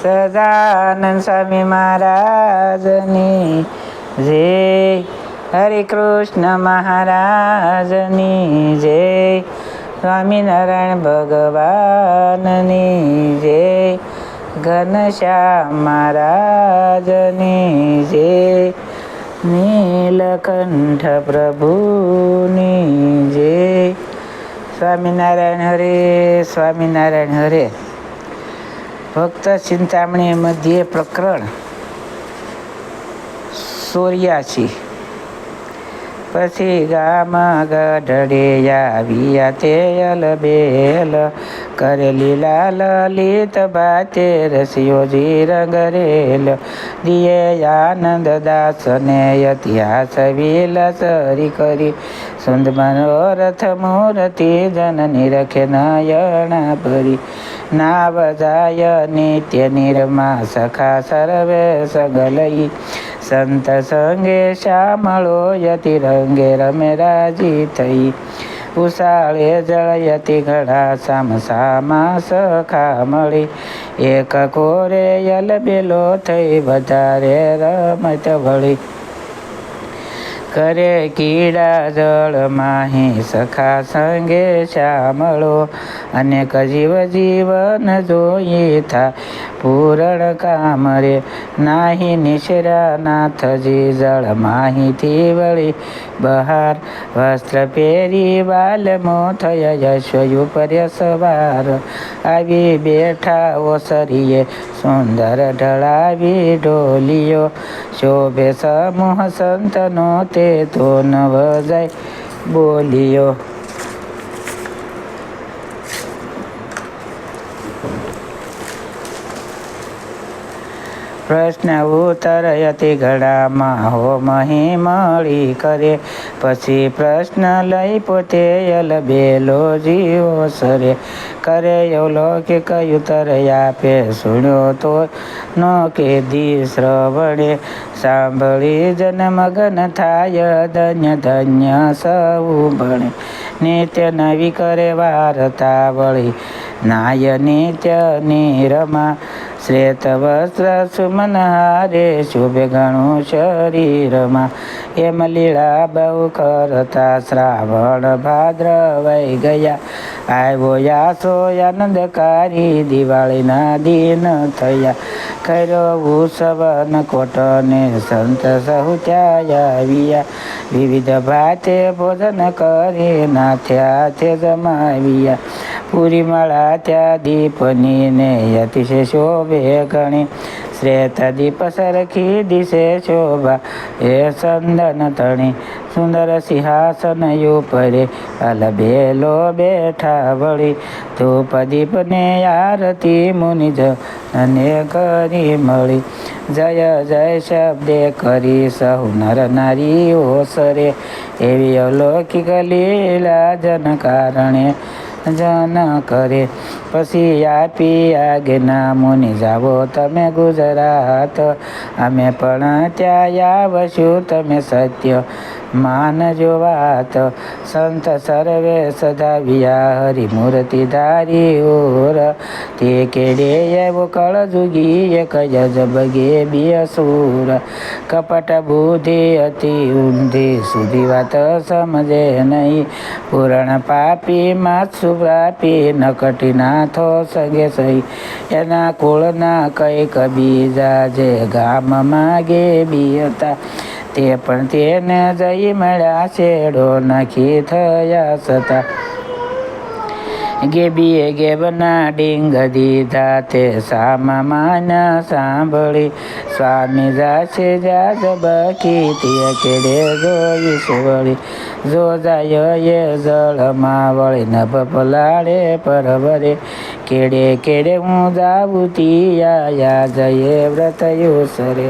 સહજાનંદ સ્વામી મહારાજની જય. હરે કૃષ્ણ મહારાજની જય. સ્વામિનારાયણ ભગવાનની જય. ઘનશ્યામ મહારાજની જય. નીલકંઠ પ્રભુની જય. સ્વામિનારાયણ હરે, સ્વામિનારાયણ હરે. ભક્ત ચિંતામણી મધ્ય પ્રકરણ 84. પછી ગામ ગઢડે આવ્યા તે અલબેલ, કરેલી લાલ લલિત બાતે રસિયોજી રંગરેલ. દિયે આનંદ દાસને ઇતિહાસ વિલાસરી કરી, સુંદ મનોરથ મૂર્તિ જનની રખે નયણા ભરી. નાવ જાય નિત્ય નિરમા સખા સર્વે સગલઈ, સંત સંગે શ્યામળો યતિ રંગે રમે રાજી થઈ. ઉષાળે જળયતિ ઘડા સામ સામા સખા મળી, એક કોરે અલબેલો થઈ વધારે રમત વળી. કરે કીડા જળ માહી સખા સંગે શ્યામળો, અનેક જીવ જીવન જોઈ થા પૂરણ કામ રે. નાહી નિશરા નાથજી જળ માહીથી વળી બહાર, વસ્ત્ર પહેરી બાલમો થયા યશોયુ પર્ય સવાર. આવી બેઠા ઓસરીએ સુંદર ઢળાવી ઢોલિયો, શોભે સમૂહ સંતનો તે તો નવ જાય બોલિયો. પ્રશ્ન ઉત્તર યતિ ઘડામાં હોમહી મળી કરે, પછી પ્રશ્ન લઈ પોતે અલબેલો જીવો સરે. કરે અવલૌકિક ઉત્તર આપે, સુણ્યો તો નો કે દી શ્રવણે. સાંભળી જન મગન થાય, ધન્ય ધન્ય સૌ ભણે. નિત્ય નવી કરે વાર્તા વળી, નાય નિત્ય નિરમા. શ્વેત વસ્ત્ર સુમન હારે, શુભે ઘણું શરીરમાં. એમ લીળા બહુ કરતા શ્રાવણ ભાદ્રવાઈ ગયા. આવ્યો યાસો આનંદકારી, દિવાળીના દિન થયા. કર્યો ઉત્સવન કોટને સંત સહુ ત્યાં આવ્યા. વિવિધ ભાતે ભોજન કરી, નાથ્યા તે જમાવ્યા. પૂરી મળા ત્યાં દીપની ને અતિશય શોભે ઘણી. શ્વેત દીપ સરખી દિશે શોભા એ ચંદન તણી. સુંદર સિંહાસન ઉપરે અલબેલો બેઠા વળી. ધૂપ દીપને આરતી મુનિજ અને કરી મળી. જય જય શબ્દે કરી સહુ નર નારી ઓસરે, એવી અલૌકિક લીલા જન કારણે જન કરે. પછી આપી આજ્ઞા મુનિ જાવો તમે ગુજરાત, અમે પણ ત્યાં આવશું તમે સત્ય માનજો વાત. સંત સર્વે સદાવ્યા હરિમૂર્તિ ધારી ઓર, તે કેડે એવો કળજુગી એક જબગે બિયસુર. કપટ બુદ્ધિ અતિ ઊંધી, સુધી વાત સમજે નહીં. પૂરણ પાપી માત્સુ પ્રાપી, નકટી નાથો સગે સહી. એના કુળના કઈક બીજા જે ગામ માગે બિયતા, તે પણ તેને જઈ મળ્યા છેડો નાખી થયા છતાં. ગેબીએ ગેબના ડીંગ દીધા, તે સામા માના સાંભળી. સ્વામી જાશે જાજ બકી, તે કેડે જોઈશ વળી. જો જાય એ જળમાં વળી નભ પલાળે પરવરે. કેડે કેડે હું જાવું તિયા જયે વ્રત યુસરે.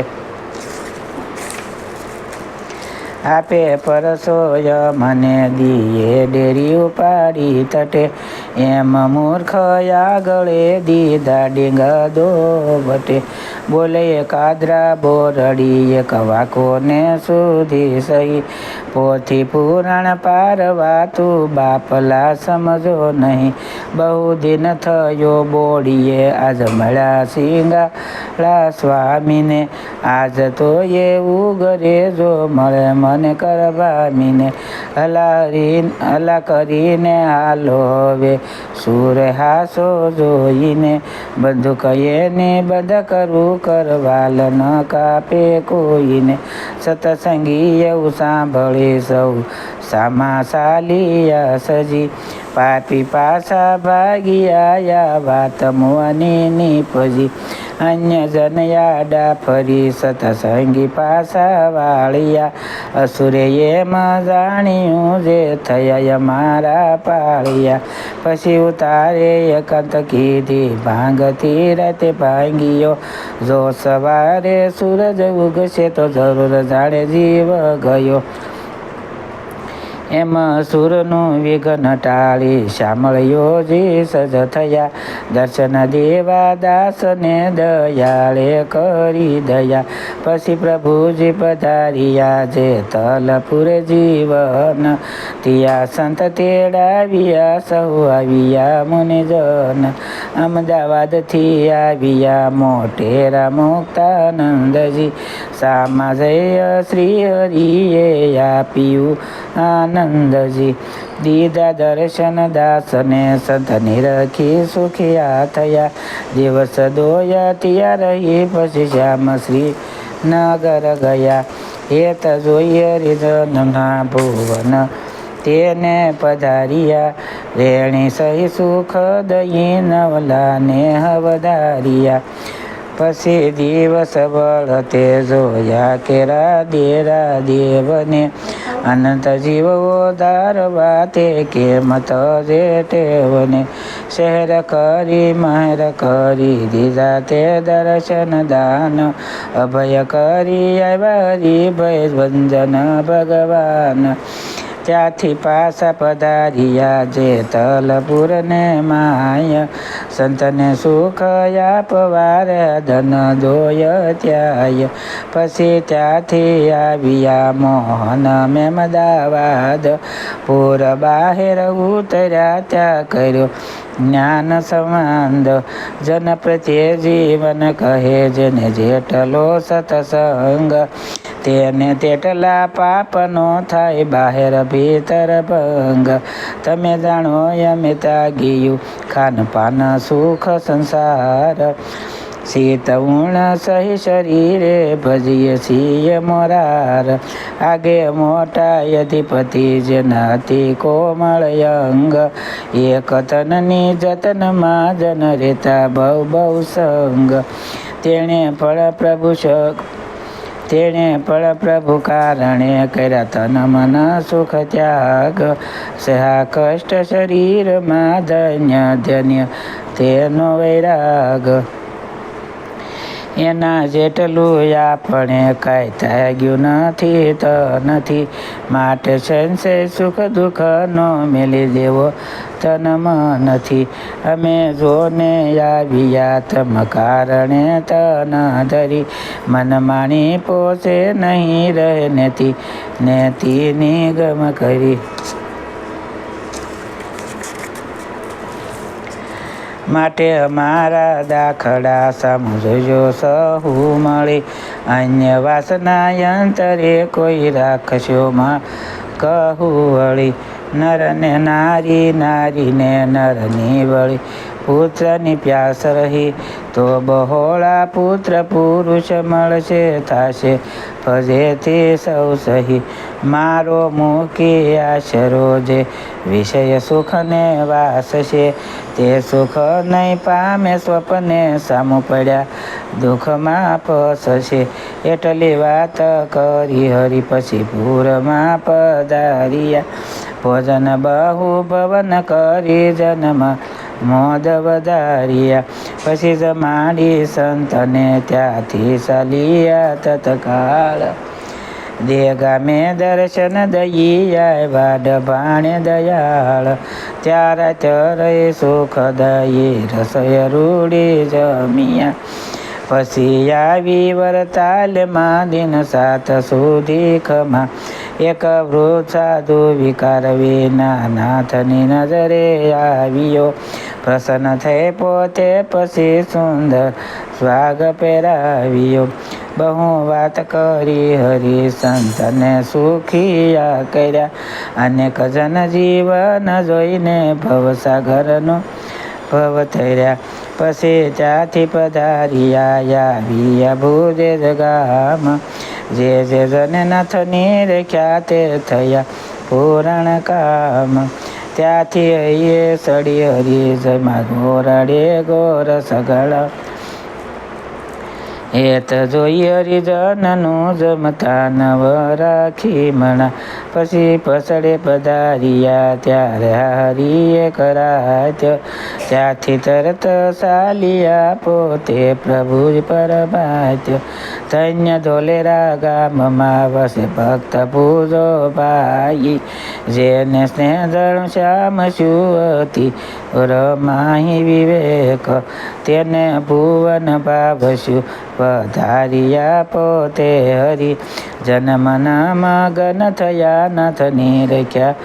આપે પરસોય મને દીએ ડેરી ઉપાડી તટે, એમ મૂર્ખ આગળે દીધા ડીંગ દો વટે. બોલે કાદરા બોરડી એક વાકોને સુધી સહી પોથી પુરાણ પારવા તું બાપલા સમજો નહીં બહુ દિન થયો બોડીએ આજ મળ્યા સિંગાળા સ્વામીને આજ તો એવું ઘરે જો મળે મને કરવામીને હલા કરીને હાલો હવે સુર હાસો જોઈને બંદૂક એની બંધ કરવું કરવાલ ન કાપે કોઈને સતસંગી એવું સાંભળી સૌ સામા સાલિયા સજી પાપી પાછા ભાગી આયા વાત મોની નીપજી અન્ય જન યાડા ફરી સતસંગી પાછા વાળિયા અસુરે એમ જાણ્યું જે થયા મારા પાળિયા પછી ઉતારે એકાંત કીધી ભાંગથી રાતે ભાંગીયો જો સવારે સૂરજ ઉગશે તો જરૂર જાણે જીવ ગયો એમ સુરનું વિઘ્ન ટાળી શામળિયોજી સજ થયા દર્શન દેવા દાસને દયાળે કરી દયા પછી પ્રભુજી પધાર્યા જે તલપુર જીવન ત્યાં સંત તેડાવ્યા સૌ આવ્યા મુનિજન અમદાવાદથી આવ્યા મોટેરા મુક્તાનંદજી સામા જય શ્રી હરિએ આપ્યું આનંદજી દીદા દર્શન દાસને સંતની રખી સુખિયા થયા દિવસ દોયા ત્યાં રહી પછી શ્યામ શ્રી નગર ગયા હેત જોઈએ રીજનના ભુવન તેને પધાર્યા રેણી સહી સુખ દઈ નવલાને વધાર્યા પછી દિવસ બળતે જોયા કેરા દેરા દેવને અનંત જીવો ધારવા તે કેમ તજે ટેવને શહેર કરી મહેર કરી દીધા તે દર્શન દાન અભય કરી આવ્યા હરિભય ભંજન ભગવાન ત્યાંથી પાછા પધાર્યા જે તલપુરને માય સંતને સુખ આપવારે ધન દોય ત્યાય પછી ત્યાંથી આવ્યા મોહન મેમદાવાદ પૂર બાહેર ઉતર્યા ત્યાં કર્યો જ્ઞાન સંવાદ જન પ્રત્યે જીવન કહે જેને જેટલો સત્સંગ તેને તેટલા પાપનો થાય બહાર ભીતર ભંગ તમે જાણો અમે તાગીયું ખાનપાન સુખ સંસાર શીત ઉણ સહી શરીરે ભજીએ છીએ મોરાર આગે મોટા અધિપતિ જેનાથી કોમળ અંગ એક તનની જતનમાં જન રહેતા બહુ બહુ સંગ તેણે ફળ પ્રભુ કારણે કર્યા તન મન સુખ ત્યાગ સહા કષ્ટ શરીરમાં ધન્ય ધન્ય તેનો વૈરાગ એના જેટલું આપણે કાંઈ ત્યાગ્યું નથી તો નથી માટે સંશય સુખ દુઃખનો મેલી દેવો તનમાં નથી અમે જોને આવ્યા તમ કારણે તન ધરી મન માણી પોસે નહીં રહે નેતી નિગમ કરી માટે અમારા દાખલા સમજો સહુ મળી અન્ય વાસના યંતરે કોઈ રાખશો માં કહું વળી નરને નારી નારીને નરની વળી પુત્રની પ્યાસ રહી તો બહોળા પુત્ર પુરુષ મળશે થશે ફજેથી સૌ સહી મારો મૂકી આશરો જે વિષય સુખને વાસશે તે સુખ નહીં પામે સ્વપ્ને સામું પડ્યા દુઃખમાં ફસશે એટલી વાત કરી હરી પછી પૂરમાં પધાર્યા ભોજન બહુ ભવન કરી જન્મ મોદ વધાર્યા પછી જમાડી સંતને ત્યાંથી ચાલ્યા તત્કાળ દેગામે દર્શન દઈએ વાડ ભાણે દયાળ ત્યારે ચરે સુખ દઈએ રસોય રૂડી જમિયા પછી આવી વરતાલમાં દિન 7 સુધી ખમા એક વૃદ્ધ સાધુ વિકાર વિના નાથની નજરે આવ્યો. પ્રસન્ન થઈ પોતે પછી સુંદર સ્વાગ પહેરાવ્યો. બહુ વાત કરી હરિસંતને સુખિયા કર્યા. અનેક જન જીવન જોઈને ભવસાગરનો ભવ થયા. પછી ત્યાંથી પધાર્યા આવ્યા ભુજ ગામ. જે જન નાથની રખ્યા તે થયા પૂરણ કામ. ત્યાંથી અહીંયા સડી હરિજમાં ગોરડે ગોર સગળ. હેત જોઈ હરિજનનું જમતા નવ રાખી મણા. પછી પસડે પધાર્યા ત્યારે હરિએ કરાત્ય. ત્યાંથી તરત ચાલ્યા પોતે પ્રભુ પરમાત્ય. ધન્ય ધોલેરા ગામમાં વસે ભક્ત પૂજો ભાઈ. જેને સ્નેહ જળ શ્યામ શુઅતી રમાહી વિવેક. તેને ભુવન ભાવશું પધાર્યા પોતે હરિ. જન્મના મગન થયા નાથની રખ્યા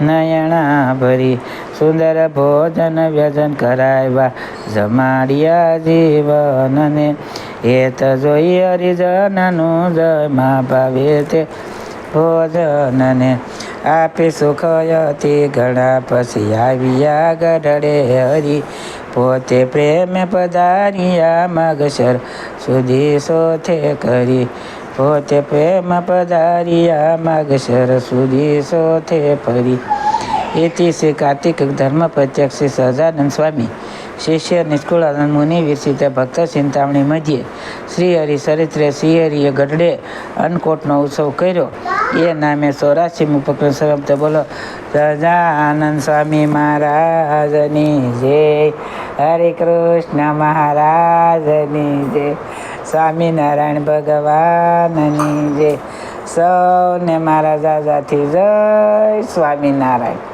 નયણા ભરી. સુંદર ભોજન વ્યજન કરાવ્યા જમાડ્યા જીવનને. હેત જોઈ હરિજનનું જમા ભાવે તે ભોજનને. આપી સુખયતી ઘણા પછી આવ્યા ગઢડે હરી. પોતે પ્રેમ પધાર્યા માગશર સુધી સોથે કરી. પોતે પ્રેમ પધાર્યા માગશર સુધી સોથે ફરી. એથી શ્રી કાર્તિક ધર્મ પ્રત્યક્ષ શ્રી સહજાનંદ સ્વામી શિષ્ય નિષ્કુળાનંદ મુનિ વિરચિત ભક્ત ચિંતામણી મધ્યે શ્રી હરિ ચરિત્રે શ્રી હરિએ ગઢડે અન્નકોટનો ઉત્સવ કર્યો. એ નામે 84મું ઉપક્રમ સરમતે બોલો સહજાનંદ સ્વામી મહારાજની જય. હરે કૃષ્ણ મહારાજની જય. સ્વામિનારાયણ ભગવાનની જય. સૌને મારા જાજાથી જય સ્વામિનારાયણ.